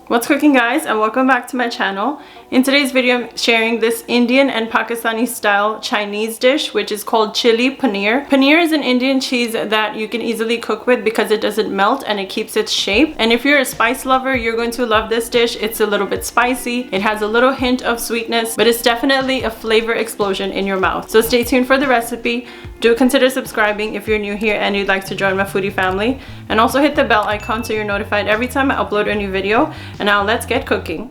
What's cooking, guys, and welcome back to my channel. In today's video I'm sharing this Indian and Pakistani style Chinese dish which is called chili paneer. Paneer is an Indian cheese that you can easily cook with because it doesn't melt and it keeps its shape. And if you're a spice lover, you're going to love this dish. It's a little bit spicy, it has a little hint of sweetness, but it's definitely a flavor explosion in your mouth. So stay tuned for the recipe. Do consider subscribing if you're new here and you'd like to join my foodie family, and also hit the bell icon so you're notified every time I upload a new video. And now let's get cooking.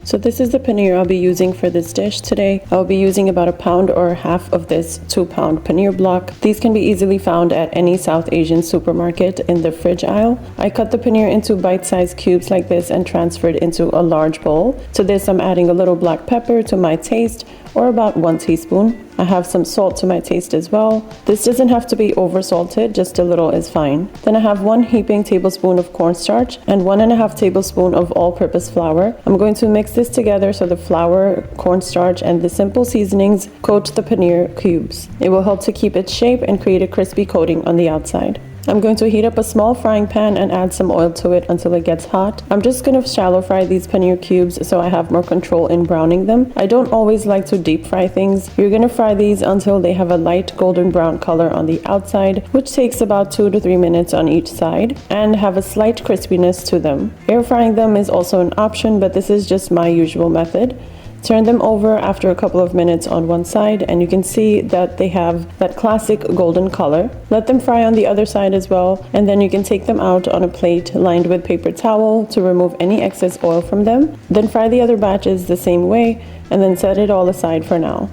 So this is the paneer I'll be using for this dish today. I'll be using about a pound or half of this 2-pound paneer block. These can be easily found at any South Asian supermarket in the fridge aisle. I cut the paneer into bite-sized cubes like this and transferred into a large bowl. To this I'm adding a little black pepper to my taste, or about 1 teaspoon. I have some salt to my taste as well. This doesn't have to be over salted, just a little is fine. Then I have 1 heaping tablespoon of cornstarch and 1.5 tablespoon of all-purpose flour. I'm going to mix this together so the flour, cornstarch, and the simple seasonings coat the paneer cubes. It will help to keep its shape and create a crispy coating on the outside. I'm going to heat up a small frying pan and add some oil to it until it gets hot. I'm just going to shallow fry these paneer cubes so I have more control in browning them. I don't always like to deep fry things. You're going to fry these until they have a light golden brown color on the outside, which takes about 2 to 3 minutes on each side, and have a slight crispiness to them. Air frying them is also an option, but this is just my usual method. Turn them over after a couple of minutes on one side and you can see that they have that classic golden color. Let them fry on the other side as well, and then you can take them out on a plate lined with paper towel to remove any excess oil from them. Then fry the other batches the same way and then set it all aside for now.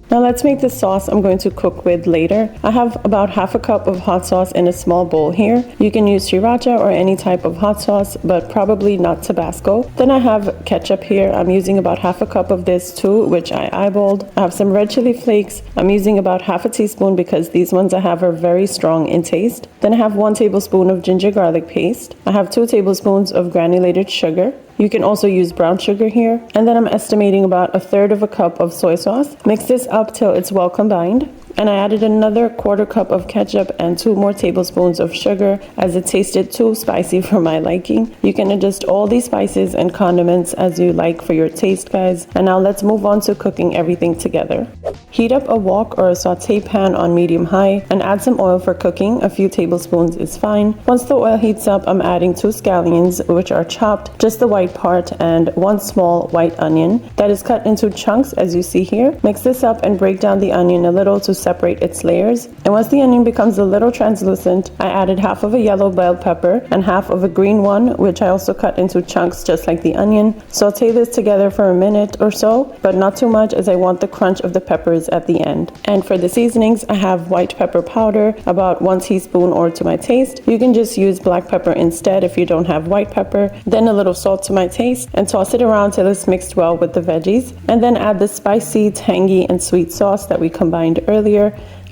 Now let's make the sauce I'm going to cook with later. I have about half a cup of hot sauce in a small bowl here. You can use sriracha or any type of hot sauce, but probably not Tabasco. Then I have ketchup here. I'm using about half a cup of this too, which I eyeballed. I have some red chili flakes. I'm using about half a teaspoon because these ones I have are very strong in taste. Then I have 1 tablespoon of ginger garlic paste. I have 2 tablespoons of granulated sugar. You can also use brown sugar here. And then I'm estimating about 1/3 of a cup of soy sauce. Mix this up till it's well combined. And I added another 1/4 cup of ketchup and 2 more tablespoons of sugar as it tasted too spicy for my liking. You can adjust all these spices and condiments as you like for your taste, guys. And now let's move on to cooking everything together. Heat up a wok or a saute pan on medium-high and add some oil for cooking. A few tablespoons is fine. Once the oil heats up, I'm adding 2 scallions, which are chopped, just the white part, and 1 small white onion that is cut into chunks as you see here. Mix this up and break down the onion a little to separate its layers. And once the onion becomes a little translucent, I added half of a yellow bell pepper and half of a green one, which I also cut into chunks just like the onion. Saute this together for a minute or so, but not too much as I want the crunch of the peppers at the end. And for the seasonings, I have white pepper powder, about 1 teaspoon or to my taste. You can just use black pepper instead if you don't have white pepper. Then a little salt to my taste, and toss it around till it's mixed well with the veggies. And then add the spicy, tangy, and sweet sauce that we combined earlier,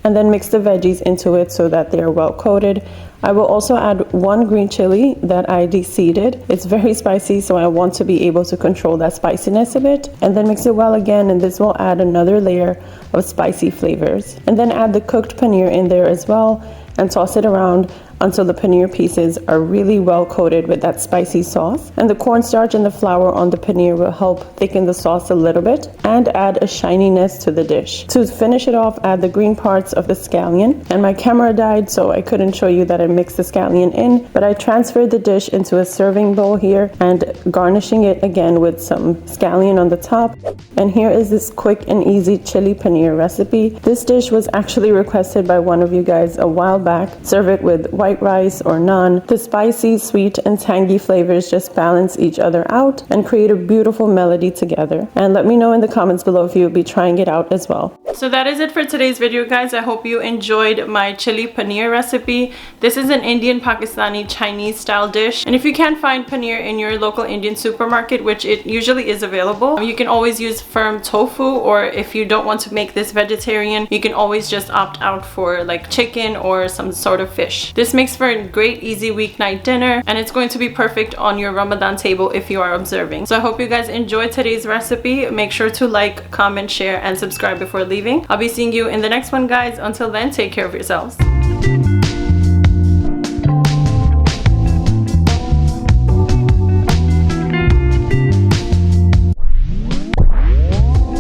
and then mix the veggies into it so that they are well coated. I will also add 1 green chili that I de-seeded. It's very spicy, so I want to be able to control that spiciness a bit. And then mix it well again, and this will add another layer of spicy flavors. And then add the cooked paneer in there as well and toss it around until the paneer pieces are really well coated with that spicy sauce. And the cornstarch and the flour on the paneer will help thicken the sauce a little bit and add a shininess to the dish. To finish it off, add the green parts of the scallion. And my camera died, so I couldn't show you that I mixed the scallion in, but I transferred the dish into a serving bowl here and garnishing it again with some scallion on the top. And here is this quick and easy chili paneer recipe. This dish was actually requested by one of you guys a while back. Serve it with white rice or naan. The spicy, sweet, and tangy flavors just balance each other out and create a beautiful melody together. And let me know in the comments below if you'll be trying it out as well. So that is it for today's video, guys. I hope you enjoyed my chili paneer recipe. This is an Indian, Pakistani, Chinese style dish. And if you can't find paneer in your local Indian supermarket, which it usually is available, you can always use firm tofu, or if you don't want to make this vegetarian, you can always just opt out for like chicken or some sort of fish. This makes for a great easy weeknight dinner, and it's going to be perfect on your Ramadan table if you are observing. So I hope you guys enjoyed today's recipe. Make sure to like, comment, share, and subscribe before leaving. I'll be seeing you in the next one, guys. Until then, take care of yourselves.